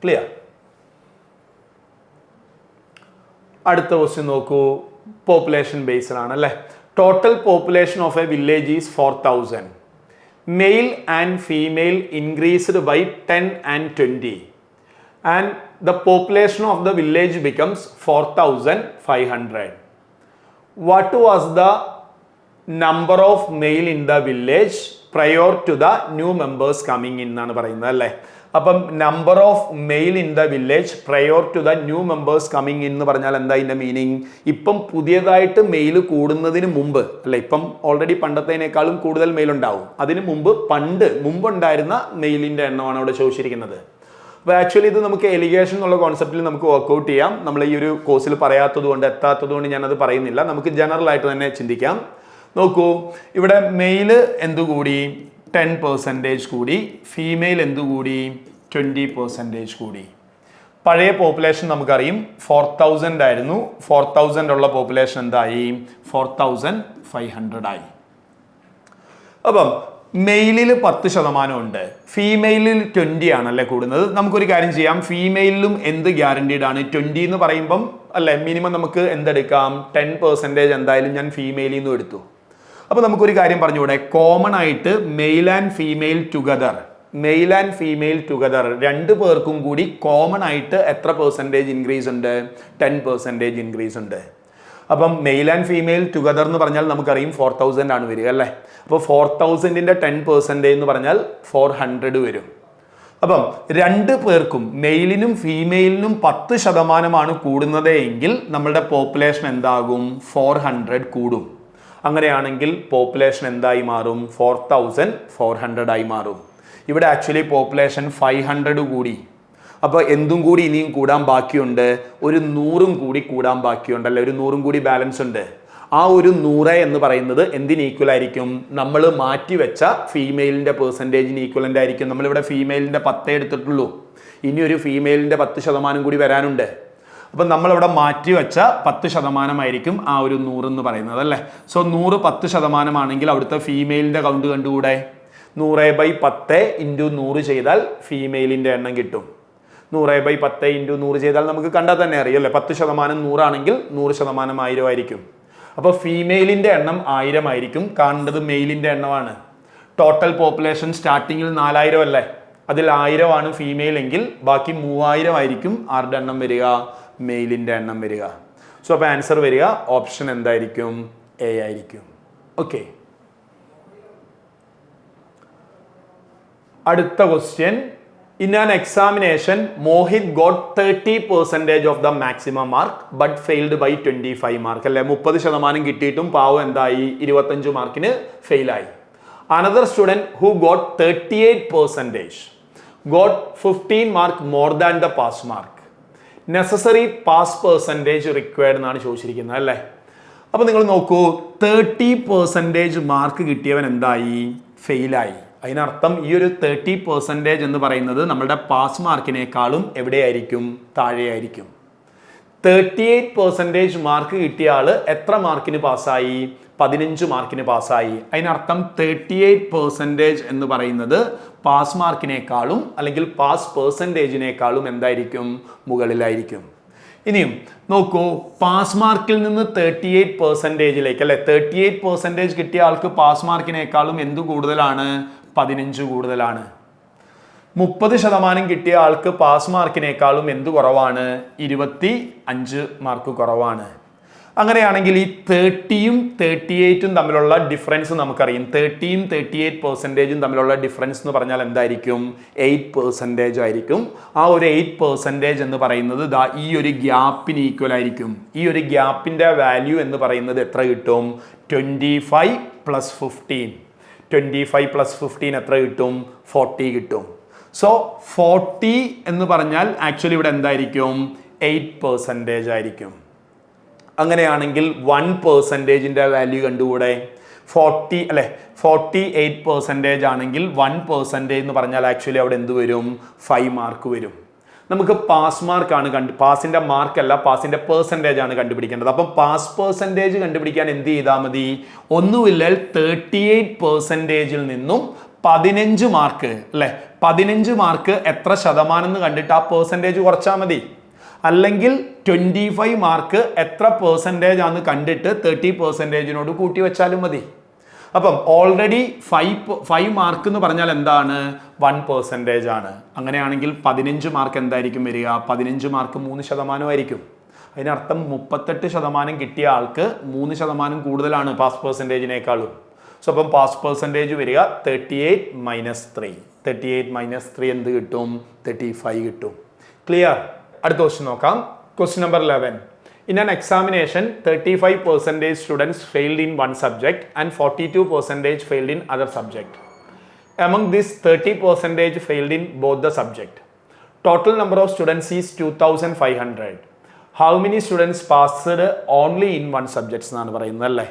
ക്ലിയർ. അടുത്ത ക്വസ്റ്റ്യൻ നോക്കൂ. പോപ്പുലേഷൻ ബേസ്ഡ് ആണ് അല്ലേ. Total population of A village is 4000. Male and female increased by 10 and 20, and the population of the village becomes 4500. What was the number of male in the village prior to the new members coming in എന്നാണ് പറയുന്നത് അല്ലേ. അപ്പം number of male in the village prior to the new members coming in എന്ന് പറഞ്ഞാൽ എന്താ ഇതിൻ്റെ meaning? ഇപ്പം പുതിയതായിട്ട് മെയിൽ കൂടുന്നതിന് മുമ്പ് അല്ലെ, ഇപ്പം ഓൾറെഡി പണ്ടത്തേനേക്കാളും കൂടുതൽ മെയിൽ ഉണ്ടാവും. അതിന് മുമ്പ് മുമ്പുണ്ടായിരുന്ന മെയിലിൻ്റെ എണ്ണമാണ് അവിടെ ചോദിച്ചിരിക്കുന്നത്. അപ്പോൾ ആക്ച്വലി ഇത് നമുക്ക് എലിഗേഷൻ എന്നുള്ള കോൺസെപ്റ്റിൽ നമുക്ക് വർക്ക്ഔട്ട് ചെയ്യാം. നമ്മൾ ഈ ഒരു കോഴ്സിൽ പറയാത്തത് കൊണ്ട് എത്താത്തത് കൊണ്ട് ഞാനത് പറയുന്നില്ല. നമുക്ക് ജനറൽ ആയിട്ട് തന്നെ ചിന്തിക്കാം. നോക്കൂ, ഇവിടെ മെയിൽ എന്ത് കൂടി? 10% കൂടി. ഫീമെയിൽ എന്ത് കൂടി? 20% കൂടി. പഴയ പോപ്പുലേഷൻ നമുക്കറിയും 4000 ആയിരുന്നു. 4000 ഉള്ള പോപ്പുലേഷൻ എന്തായി? 4500 ആയി. അപ്പം മെയിലിൽ 10% ഉണ്ട്, ഫീമെയിലിൽ 20 ആണല്ലേ കൂടുന്നത്. നമുക്കൊരു കാര്യം ചെയ്യാം, ഫീമെയിലും എന്ത് ഗ്യാരണ്ടീഡ് ആണ്? 20 എന്ന് പറയുമ്പം അല്ലേ മിനിമം നമുക്ക് എന്തെടുക്കാം? 10% എന്തായാലും ഞാൻ ഫീമെയിലിൽ നിന്നും എടുത്തു. അപ്പോൾ നമുക്കൊരു കാര്യം പറഞ്ഞുകൂടെ? കോമൺ ആയിട്ട് മെയിൽ ആൻഡ് ഫീമെയിൽ ടുഗദർ, രണ്ട് പേർക്കും കൂടി കോമൺ ആയിട്ട് എത്ര പെർസെൻറ്റേജ് ഇൻക്രീസ് ഉണ്ട്? 10% ഇൻക്രീസ് ഉണ്ട്. അപ്പം മെയിൽ ആൻഡ് ഫീമെയിൽ ടുഗദർ എന്ന് പറഞ്ഞാൽ നമുക്കറിയും 4000 ആണ് വരിക അല്ലേ. അപ്പോൾ 4000ൻ്റെ 10% എന്ന് പറഞ്ഞാൽ 400 വരും. അപ്പം രണ്ട് പേർക്കും മെയിലിനും ഫീമെയിലിനും 10% കൂടുന്നത് എങ്കിൽ നമ്മളുടെ പോപ്പുലേഷൻ എന്താകും? 400 കൂടും. അങ്ങനെയാണെങ്കിൽ പോപ്പുലേഷൻ എന്തായി മാറും? 4400 ആയി മാറും. ഇവിടെ ആക്ച്വലി പോപ്പുലേഷൻ 500 കൂടി. അപ്പോൾ എന്തും കൂടി ഇനിയും കൂടാൻ ബാക്കിയുണ്ട്? ഒരു 100ഉം കൂടി കൂടാൻ ബാക്കിയുണ്ട് അല്ലെ, ഒരു 100ഉം കൂടി ബാലൻസ് ഉണ്ട്. ആ ഒരു 100 എന്ന് പറയുന്നത് എന്തിന് ഈക്വൽ ആയിരിക്കും? നമ്മൾ മാറ്റിവെച്ച ഫീമെയിലിൻ്റെ പെർസെൻറ്റേജിന് ഈക്വലൻ്റ് ആയിരിക്കും. നമ്മളിവിടെ ഫീമെയിലിൻ്റെ 10 എടുത്തിട്ടുള്ളൂ, ഇനി ഒരു ഫീമെയിലിൻ്റെ 10% കൂടി വരാനുണ്ട്. അപ്പം നമ്മളിവിടെ മാറ്റി വെച്ച 10% ആയിരിക്കും ആ ഒരു 100 എന്ന് പറയുന്നത് അല്ലേ. സോ 100 10% ആണെങ്കിൽ അവിടുത്തെ ഫീമെയിലിൻ്റെ കൗണ്ട് കണ്ടുകൂടെ? 100/10 × 100 ചെയ്താൽ ഫീമെയിലിൻ്റെ എണ്ണം കിട്ടും. 100/10 × 100 ചെയ്താൽ നമുക്ക് കണ്ടാൽ തന്നെ അറിയാം അല്ലേ. 10% 100 ആണെങ്കിൽ 100% 1000 ആയിരിക്കും. അപ്പോൾ ഫീമെയിലിൻ്റെ എണ്ണം 1000 ആയിരിക്കും. കാണേണ്ടത് മെയിലിൻ്റെ എണ്ണമാണ്. ടോട്ടൽ പോപ്പുലേഷൻ സ്റ്റാർട്ടിങ്ങിൽ 4000 അല്ലേ, അതിൽ 1000 ആണ് ഫീമെയിൽ എങ്കിൽ ബാക്കി 3000 ആയിരിക്കും ആരുടെ എണ്ണം വരിക? മെയിലിൻ്റെ എണ്ണം വരിക. സോ അപ്പോൾ ആൻസർ വരിക ഓപ്ഷൻ എന്തായിരിക്കും? എ ആയിരിക്കും. ഓക്കെ. അടുത്ത question. In an examination Mohit got 30% of the maximum mark but failed by 25 mark അല്ലെ. 30% കിട്ടിയിട്ടും പാവം എന്തായി? 25 മാർക്കിന് ഫെയിലായി. Another student who got 38% got 15 mark more than the pass mark. Necessary pass percentage required എന്നാണ് ചോദിച്ചിരിക്കുന്നത് അല്ലേ. അപ്പോൾ നിങ്ങൾ നോക്കൂ, 30% മാർക്ക് കിട്ടിയവൻ എന്തായി? ഫെയിലായി. അതിനർത്ഥം ഈ ഒരു 30% എന്ന് പറയുന്നത് നമ്മുടെ പാസ് മാർക്കിനേക്കാളും എവിടെയായിരിക്കും? താഴെയായിരിക്കും. 38% മാർക്ക് കിട്ടിയ ആള് എത്ര മാർക്കിന് പാസ്സായി? 15 മാർക്കിന് പാസ്സായി. അതിനർത്ഥം 38% എന്ന് പറയുന്നത് പാസ് മാർക്കിനേക്കാളും അല്ലെങ്കിൽ പാസ് പെർസെൻറ്റേജിനേക്കാളും എന്തായിരിക്കും? മുകളിലായിരിക്കും. ഇനിയും നോക്കൂ, പാസ് മാർക്കിൽ നിന്ന് 38%ലേക്ക് അല്ലെ, 38% കിട്ടിയ ആൾക്ക് പാസ് മാർക്കിനേക്കാളും എന്ത് കൂടുതലാണ്? 15 കൂടുതലാണ്. 30% കിട്ടിയ ആൾക്ക് പാസ് മാർക്കിനേക്കാളും എന്ത് കുറവാണ്? 25 മാർക്ക് കുറവാണ്. അങ്ങനെയാണെങ്കിൽ ഈ 30യും 38ഉം തമ്മിലുള്ള ഡിഫറൻസ് നമുക്കറിയാം. 30യും 38% തമ്മിലുള്ള ഡിഫറൻസ് എന്ന് പറഞ്ഞാൽ എന്തായിരിക്കും? 8% ആയിരിക്കും. ആ ഒരു 8% എന്ന് പറയുന്നത് ഈ ഒരു ഗ്യാപ്പിന് ഈക്വൽ ആയിരിക്കും. ഈ ഒരു ഗ്യാപ്പിന്റെ വാല്യൂ എന്ന് പറയുന്നത് എത്ര കിട്ടും? 25 + 15. 25 + 15 എത്ര കിട്ടും? 40 കിട്ടും. സോ 40 എന്ന് പറഞ്ഞാൽ ആക്ച്വലി ഇവിടെ എന്തായിരിക്കും? 8% ആയിരിക്കും. അങ്ങനെയാണെങ്കിൽ 1%ന്റെ വാല്യൂ കണ്ടുകൂടെ? 40 അല്ലെ, 48% ആണെങ്കിൽ 1% എന്ന് പറഞ്ഞാൽ ആക്ച്വലി അവിടെ എന്ത് വരും? 5 മാർക്ക് വരും. നമുക്ക് പാസ് മാർക്കാണ് പാസിന്റെ മാർക്കല്ല, പാസിന്റെ പെർസെൻറ്റേജ് ആണ് കണ്ടുപിടിക്കേണ്ടത്. അപ്പം പാസ് പെർസെൻറ്റേജ് കണ്ടുപിടിക്കാൻ എന്ത് ചെയ്താൽ മതി? ഒന്നുമില്ല 38%ൽ നിന്നും 15 മാർക്ക് അല്ലെ, 15 മാർക്ക് എത്ര ശതമാനം എന്ന് കണ്ടിട്ട് ആ പെർസെൻറ്റേജ് കുറച്ചാൽ മതി. അല്ലെങ്കിൽ 25 മാർക്ക് എത്ര പെർസെൻറ്റേജ് ആണെന്ന് കണ്ടിട്ട് 30%നോട് കൂട്ടി വെച്ചാലും മതി. അപ്പം ഓൾറെഡി 5 മാർക്ക് എന്ന് പറഞ്ഞാൽ എന്താണ്? 1% ആണ്. അങ്ങനെയാണെങ്കിൽ 15 മാർക്ക് എന്തായിരിക്കും വരിക? 15 മാർക്ക് 3% ആയിരിക്കും. അതിനർത്ഥം 38% കിട്ടിയ ആൾക്ക് 3% കൂടുതലാണ് പാസ് പെർസെൻറ്റേജിനേക്കാളും. സോ അപ്പം പാസ് പെർസെൻറ്റേജ് വരിക 38 - 3. 38 - 3 എന്ത് കിട്ടും? 35 കിട്ടും. ക്ലിയർ? അടുത്ത ക്വസ്റ്റ്യൻ നോക്കാം. Question number 11. In an examination, 35% students failed in one subject and 42% failed in other subject. Among this, 30% failed in both the subject. Total number of students is 2500. How many students passed only in one subject എന്നാണ് പറയുന്നത് അല്ലേ?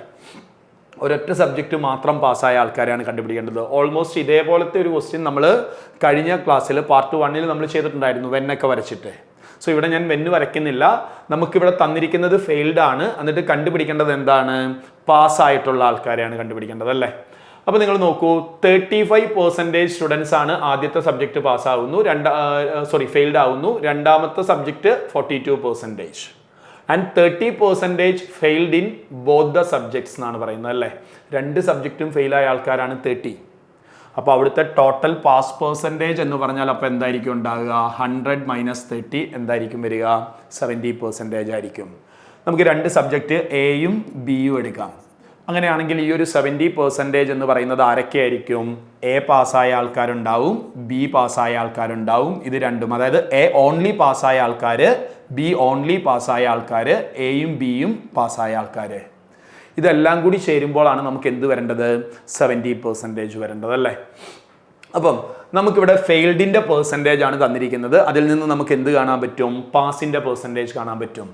ഒരൊറ്റ subject മാത്രം പാസ്സായ ആൾക്കാരെയാണ് കണ്ടുപിടിക്കേണ്ടത്. Almost ഇതേപോലത്തെ ഒരു question നമ്മൾ കഴിഞ്ഞ ക്ലാസ്സിൽ പാർട്ട് 1 നമ്മൾ ചെയ്തിട്ടുണ്ടായിരുന്നു, വെന്നൊക്കെ വരച്ചിട്ട്. സോ ഇവിടെ ഞാൻ വെന്ന് വരയ്ക്കുന്നില്ല. നമുക്കിവിടെ തന്നിരിക്കുന്നത് ഫെയിൽഡ് ആണ്. എന്നിട്ട് കണ്ടുപിടിക്കേണ്ടത് എന്താണ്? പാസ്സായിട്ടുള്ള ആൾക്കാരെയാണ് കണ്ടുപിടിക്കേണ്ടത് അല്ലേ? അപ്പോൾ നിങ്ങൾ നോക്കൂ, 35% സ്റ്റുഡൻസ് ആണ് ആദ്യത്തെ സബ്ജക്റ്റ് പാസ്സാവുന്നു, ഫെയിൽഡ് ആവുന്നു. രണ്ടാമത്തെ subject 42%. And 30% failed in both the subjects എന്നാണ് പറയുന്നത് അല്ലേ? 2 സബ്ജക്റ്റും ഫെയിലായ ആൾക്കാരാണ് 30. അപ്പോൾ അവിടുത്തെ ടോട്ടൽ പാസ് പെർസെൻറ്റേജ് എന്ന് പറഞ്ഞാൽ അപ്പോൾ എന്തായിരിക്കും ഉണ്ടാകുക? 100 - 30 എന്തായിരിക്കും വരിക? 70% ആയിരിക്കും. നമുക്ക് 2 സബ്ജക്റ്റ് എയും ബിയും എടുക്കാം. അങ്ങനെയാണെങ്കിൽ ഈ ഒരു 70% എന്ന് പറയുന്നത് ആരൊക്കെയായിരിക്കും? എ പാസ്സായ ആൾക്കാരുണ്ടാവും, ബി പാസ്സായ ആൾക്കാരുണ്ടാവും. ഇത് രണ്ടും, അതായത് എ ഓൺലി പാസ്സായ ആൾക്കാർ, ബി ഓൺലി പാസ്സായ ആൾക്കാർ, എയും ബിയും പാസ്സായ ആൾക്കാർ. ഇതെല്ലാം കൂടി ചേരുമ്പോഴാണ് നമുക്ക് എന്ത് വരേണ്ടത്? 70% വരേണ്ടത് അല്ലേ? അപ്പം നമുക്കിവിടെ ഫെയിൽഡിൻ്റെ പെർസെൻറ്റേജ് ആണ് തന്നിരിക്കുന്നത്. അതിൽ നിന്ന് നമുക്ക് എന്ത് കാണാൻ പറ്റും? പാസിൻ്റെ പെർസെൻറ്റേജ് കാണാൻ പറ്റും.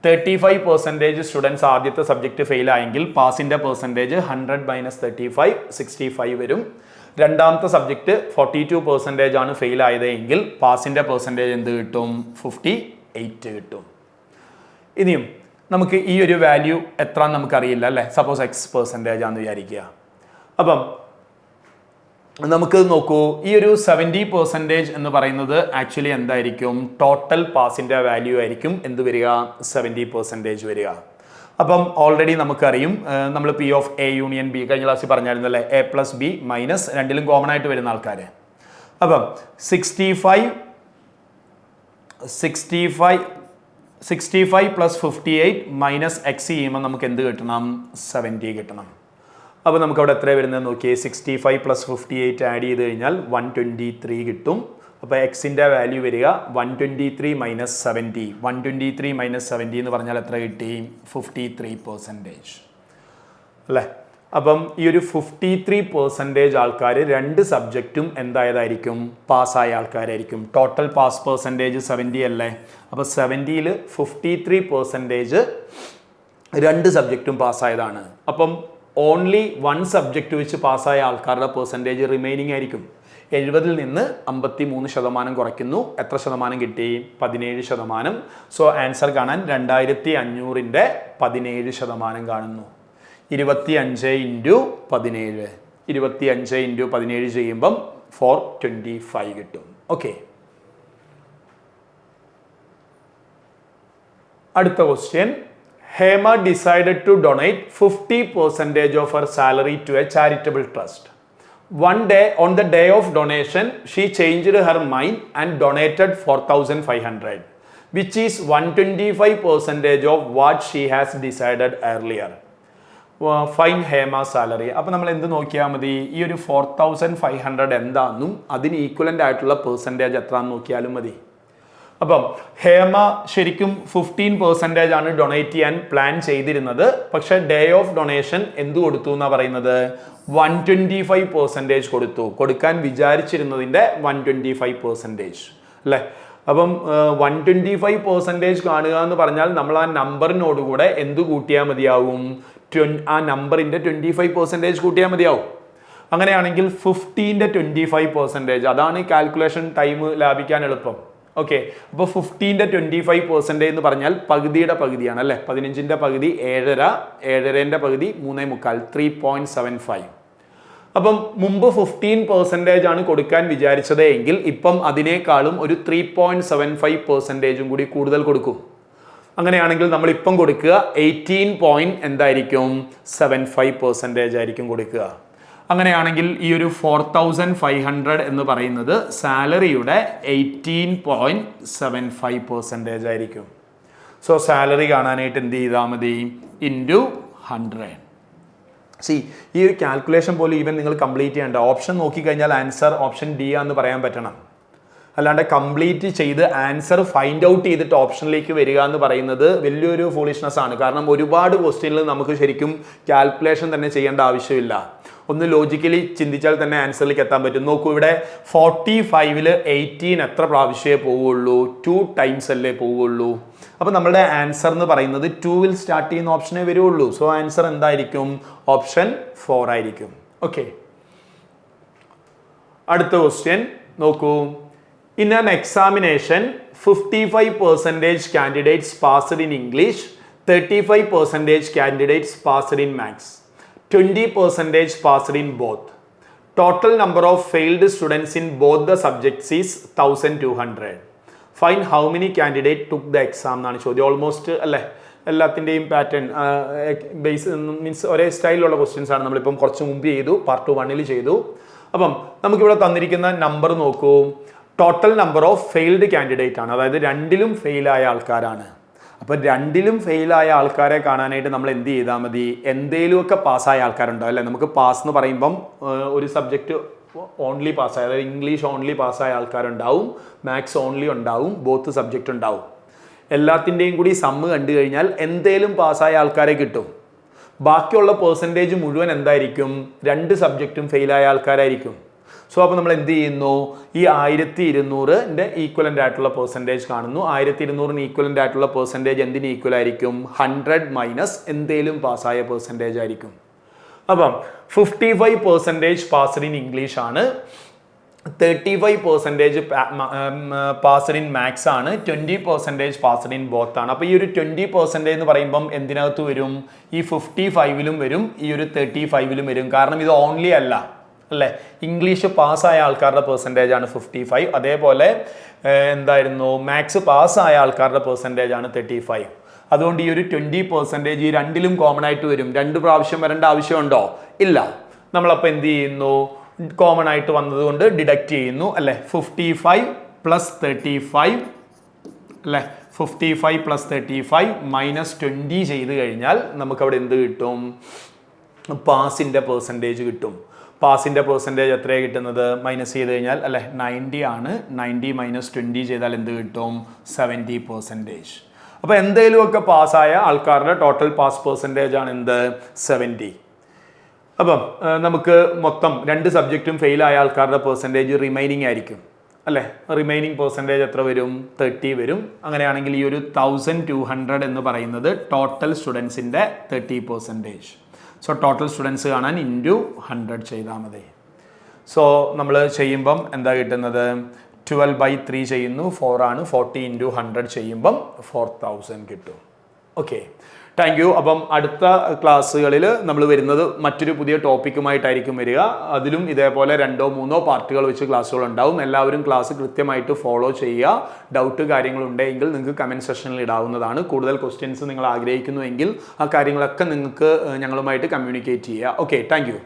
35% സ്റ്റുഡൻസ് ആദ്യത്തെ സബ്ജക്റ്റ് ഫെയിൽ ആയെങ്കിൽ പാസിൻ്റെ പെർസെൻറ്റേജ് 100 - 35 65 വരും. രണ്ടാമത്തെ സബ്ജക്റ്റ് 42% ആണ് ഫെയിൽ ആയതെങ്കിൽ പാസിൻ്റെ പെർസെൻറ്റേജ് എന്ത് കിട്ടും? 58 കിട്ടും. ഇനിയും നമുക്ക് ഈ ഒരു വാല്യൂ എത്ര നമുക്കറിയില്ല അല്ലേ? സപ്പോസ് X% ആണെന്ന് വിചാരിക്കുക. അപ്പം നമുക്ക് നോക്കൂ, ഈ ഒരു 70% എന്ന് പറയുന്നത് ആക്ച്വലി എന്തായിരിക്കും? ടോട്ടൽ പാസിൻ്റെ വാല്യൂ ആയിരിക്കും എന്ത് വരിക? 70% വരിക. അപ്പം ഓൾറെഡി നമുക്കറിയും, നമ്മൾ P of A union B കഴിഞ്ഞ ക്ലാസ്സിൽ പറഞ്ഞായിരുന്നല്ലേ? A + B മൈനസ് രണ്ടിലും കോമൺ ആയിട്ട് വരുന്ന ആൾക്കാർ. അപ്പം 65 + 58 മൈനസ് X ചെയ്യുമ്പോൾ നമുക്ക് എന്ത് കിട്ടണം? 70 കിട്ടണം. അപ്പോൾ നമുക്ക് അവിടെ എത്ര വരുന്നത് നോക്കിയേ. 65 + 58 ആഡ് ചെയ്ത് കഴിഞ്ഞാൽ 123 കിട്ടും. അപ്പോൾ എക്സിൻ്റെ വാല്യൂ വരിക 123 - 70. 123 - 70 എന്ന് പറഞ്ഞാൽ എത്ര കിട്ടി? 53% അല്ലേ? അപ്പം ഈ ഒരു 53% ആൾക്കാർ 2 സബ്ജക്റ്റും എന്തായതായിരിക്കും? പാസ്സായ ആൾക്കാരായിരിക്കും. ടോട്ടൽ പാസ് പെർസെൻറ്റേജ് 70 അല്ലേ? അപ്പോൾ 70ൽ 53% 2 സബ്ജക്റ്റും പാസ്സായതാണ്. അപ്പം ഓൺലി 1 സബ്ജക്റ്റ് വെച്ച് പാസ്സായ ആൾക്കാരുടെ പെർസെൻറ്റേജ് റിമൈനിങ് ആയിരിക്കും. 70-ൽ നിന്ന് 53% കുറയ്ക്കുന്നു. എത്ര ശതമാനം കിട്ടി? 17%. സോ ആൻസർ കാണാൻ 2500-ന്റെ 17% കാണുന്നു. 25 ഇൻറ്റു 17, 25 ഇൻറ്റു 17 ചെയ്യുമ്പം 425 കിട്ടും. ഓക്കെ, അടുത്ത question. Hema decided to donate 50% of her salary to a charitable trust. One day, on the day of donation, she changed her mind and donated 4,500, which is 125% of what she has decided earlier. Find Hema salary. അപ്പോൾ നമ്മൾ എന്ത് നോക്കിയാൽ മതി? ഈ ഒരു 4,500 എന്താണെന്നും അതിന് equivalent ആയിട്ടുള്ള പെർസെൻറ്റേജ് എത്രയാണെന്ന് നോക്കിയാലും മതി. അപ്പം ഹേമ ശരിക്കും 15% ആണ് ഡൊണേറ്റ് ചെയ്യാൻ പ്ലാൻ ചെയ്തിരുന്നത്. പക്ഷേ ഡേ ഓഫ് ഡൊണേഷൻ എന്ത് കൊടുത്തു എന്നാണ് പറയുന്നത്? 125% കൊടുത്തു. കൊടുക്കാൻ വിചാരിച്ചിരുന്നതിൻ്റെ 125% അല്ലേ? അപ്പം 125% കാണുക എന്ന് പറഞ്ഞാൽ നമ്മൾ ആ നമ്പറിനോടുകൂടെ എന്ത് കൂട്ടിയാൽ മതിയാവും? ആ നമ്പറിൻ്റെ 25% കൂട്ടിയാൽ മതിയാവും. അങ്ങനെയാണെങ്കിൽ 15-ന്റെ 25%, അതാണ് കാൽക്കുലേഷൻ ടൈം ലാഭിക്കാൻ എളുപ്പം. ഓക്കെ, അപ്പോൾ 15-ന്റെ 25% എന്ന് പറഞ്ഞാൽ പകുതിയുടെ പകുതിയാണ് അല്ലേ? 15-ന്റെ പകുതി 7.5, 7.5-ന്റെ പകുതി 3.25, 3.75. അപ്പം മുമ്പ് 15% ആണ് കൊടുക്കാൻ വിചാരിച്ചത് എങ്കിൽ ഇപ്പം അതിനേക്കാളും ഒരു 3.75% കൂടി കൂടുതൽ കൊടുക്കും. അങ്ങനെയാണെങ്കിൽ നമ്മൾ ഇപ്പം കൊടുക്കുക 18.75% ആയിരിക്കും കൊടുക്കുക. അങ്ങനെയാണെങ്കിൽ ഈ ഒരു 4,500 എന്ന് പറയുന്നത് സാലറിയുടെ 18.75% ആയിരിക്കും. സോ സാലറി കാണാനായിട്ട് എന്ത് ചെയ്താൽ മതി? ഇൻറ്റു 100. ഈ ഒരു കാൽക്കുലേഷൻ പോലും ഈവൻ നിങ്ങൾ കംപ്ലീറ്റ് ചെയ്യേണ്ട. ഓപ്ഷൻ നോക്കിക്കഴിഞ്ഞാൽ ആൻസർ ഓപ്ഷൻ ഡി ആണെന്ന് പറയാൻ പറ്റണം. അല്ലാണ്ട് കംപ്ലീറ്റ് ചെയ്ത് ആൻസർ ഫൈൻഡ് ഔട്ട് ചെയ്തിട്ട് ഓപ്ഷനിലേക്ക് വരിക എന്ന് പറയുന്നത് വലിയൊരു ഫൂളിഷ്നെസ് ആണ്. കാരണം ഒരുപാട് ക്വസ്റ്റ്യനിൽ നമുക്ക് ശരിക്കും കാൽക്കുലേഷൻ തന്നെ ചെയ്യേണ്ട ആവശ്യമില്ല. ഒന്ന് ലോജിക്കലി ചിന്തിച്ചാൽ തന്നെ ആൻസറിലേക്ക് എത്താൻ പറ്റും. നോക്കൂ, ഇവിടെ 45-ൽ 18 എത്ര പ്രാവശ്യമേ പോവുള്ളൂ? 2 ടൈംസ് അല്ലേ പോവുള്ളൂ. അപ്പോൾ നമ്മുടെ ആൻസർ എന്ന് പറയുന്നത് 2-ൽ സ്റ്റാർട്ട് ചെയ്യുന്ന ഓപ്ഷനേ വരുള്ളൂ. സോ ആൻസർ എന്തായിരിക്കും? ഓപ്ഷൻ 4 ആയിരിക്കും. ഓക്കെ, അടുത്ത ക്വസ്റ്റ്യൻ നോക്കൂ. In an examination, 55% candidates passed in English, 35% candidates passed in Maths, 20% passed in both. Total number of failed students in both the subjects is 1,200. Find how many candidates took the exam എന്നാണ് ചോദ്യം. Almost അല്ലേ എല്ലാത്തിൻ്റെയും pattern base means ഒരേ സ്റ്റൈലിലുള്ള questions ആണ്. നമ്മളിപ്പം കുറച്ച് മുമ്പ് ചെയ്തു, പാർട്ട് 1-ൽ ചെയ്തു. അപ്പം നമുക്കിവിടെ തന്നിരിക്കുന്ന നമ്പർ നോക്കൂ. Total number of failed candidate ആണ്, അതായത് രണ്ടിലും ഫെയിലായ ആൾക്കാരാണ്. അപ്പോൾ രണ്ടിലും ഫെയിലായ ആൾക്കാരെ കാണാനായിട്ട് നമ്മൾ എന്ത് ചെയ്താൽ മതി? എന്തേലുമൊക്കെ പാസ്സായ ആൾക്കാരുണ്ടോ അല്ലേ? നമുക്ക് പാസ് എന്ന് പറയുമ്പം ഒരു സബ്ജക്റ്റ് ഓൺലി പാസ്സായ, അതായത് ഇംഗ്ലീഷ് ഓൺലി പാസ്സായ ആൾക്കാരുണ്ടാവും, മാത്സ് ഓൺലി ഉണ്ടാവും, ബോത്ത് സബ്ജക്റ്റ് ഉണ്ടാവും. എല്ലാത്തിൻ്റെയും കൂടി സമ്മ് കണ്ടു കഴിഞ്ഞാൽ എന്തേലും പാസ്സായ ആൾക്കാരെ കിട്ടും. ബാക്കിയുള്ള പെർസെൻറ്റേജ് മുഴുവൻ എന്തായിരിക്കും? 2 സബ്ജക്റ്റും ഫെയിലായ ആൾക്കാരായിരിക്കും. സോ അപ്പോൾ നമ്മൾ എന്ത് ചെയ്യുന്നു? ഈ 1200-ന്റെ ഈക്വലൻ്റ് ആയിട്ടുള്ള പെർസെൻറ്റേജ് കാണുന്നു. 1200-ന് ഈക്വലൻ്റ് ആയിട്ടുള്ള പെർസെൻറ്റേജ് എന്തിന് ഈക്വൽ ആയിരിക്കും? 100 മൈനസ് എന്തേലും പാസ്സായ പെർസെൻറ്റേജ് ആയിരിക്കും. അപ്പം 55% പാസ്ഡ് ഇൻ ഇംഗ്ലീഷ് ആണ്, 35% പാസ്ഡ് ഇൻ മാത്സ് ആണ്, 20% പാസ്ഡ് ഇൻ ബോത്ത് ആണ്. അപ്പോൾ ഈ ഒരു 20% എന്ന് പറയുമ്പം എന്തിനകത്ത് വരും? ഈ 55-ലും വരും, ഈ ഒരു 35-ലും വരും. കാരണം ഇത് ഓൺലി അല്ല അല്ലേ? ഇംഗ്ലീഷ് പാസ്സായ ആൾക്കാരുടെ പെർസെൻറ്റേജ് ആണ് 55. അതേപോലെ എന്തായിരുന്നു? മാത്സ് പാസ്സായ ആൾക്കാരുടെ പെർസെൻറ്റേജ് ആണ് 35. അതുകൊണ്ട് ഈ ഒരു 20% ഈ രണ്ടിലും കോമൺ ആയിട്ട് വരും. 2 പ്രാവശ്യം വരേണ്ട ആവശ്യമുണ്ടോ? ഇല്ല. നമ്മളപ്പോൾ എന്ത് ചെയ്യുന്നു? കോമൺ ആയിട്ട് വന്നതുകൊണ്ട് ഡിഡക്റ്റ് ചെയ്യുന്നു അല്ലേ? 55 + 35 അല്ലേ? 55 + 35 -20 ചെയ്ത് കഴിഞ്ഞാൽ നമുക്കവിടെ എന്ത് കിട്ടും? പാസിൻ്റെ പെർസെൻറ്റേജ് കിട്ടും. പാസിൻ്റെ പെർസെൻറ്റേജ് എത്രയാണ് കിട്ടുന്നത്? മൈനസ് ചെയ്ത് കഴിഞ്ഞാൽ അല്ലേ 90 ആണ്. 90 - 20 ചെയ്താൽ എന്ത് കിട്ടും? 70%. അപ്പോൾ എന്തെങ്കിലുമൊക്കെ പാസ്സായ ആൾക്കാരുടെ ടോട്ടൽ പാസ് പെർസെൻറ്റേജ് ആണ് എന്ത്? 70. അപ്പം നമുക്ക് മൊത്തം 2 സബ്ജക്റ്റും ഫെയിലായ ആൾക്കാരുടെ പെർസെൻറ്റേജ് റിമൈനിങ് ആയിരിക്കും അല്ലേ? റിമൈനിങ് പെർസെൻറ്റേജ് എത്ര വരും? 30 വരും. അങ്ങനെയാണെങ്കിൽ ഈ ഒരു 1200 എന്ന് പറയുന്നത് ടോട്ടൽ സ്റ്റുഡൻസിൻ്റെ 30%. സോ ടോട്ടൽ സ്റ്റുഡൻസ് കാണാൻ ഇൻറ്റു 100 ചെയ്താൽ മതി. സോ നമ്മൾ ചെയ്യുമ്പം എന്താ കിട്ടുന്നത്? 12/3 ചെയ്യുന്നു, 4 ആണ്. 40 × 100 ചെയ്യുമ്പം 4000 കിട്ടും. Okay, thank you. അപ്പം അടുത്ത ക്ലാസ്സുകളിൽ നമ്മൾ വരുന്നത് മറ്റൊരു പുതിയ ടോപ്പിക്കുമായിട്ടായിരിക്കും വരിക. അതിലും ഇതേപോലെ 2-3 പാർട്ടുകൾ വെച്ച് ക്ലാസ്സുകൾ ഉണ്ടാവും. എല്ലാവരും ക്ലാസ് കൃത്യമായിട്ട് ഫോളോ ചെയ്യുക. ഡൗട്ട് കാര്യങ്ങളുണ്ടെങ്കിൽ നിങ്ങൾക്ക് കമൻറ്റ് സെക്ഷനിൽ ഇടാവുന്നതാണ്. കൂടുതൽ ക്വസ്റ്റ്യൻസ് നിങ്ങൾ ആഗ്രഹിക്കുന്നുവെങ്കിൽ ആ കാര്യങ്ങളൊക്കെ നിങ്ങൾക്ക് ഞങ്ങളുമായിട്ട് കമ്മ്യൂണിക്കേറ്റ് ചെയ്യുക. Okay, thank you.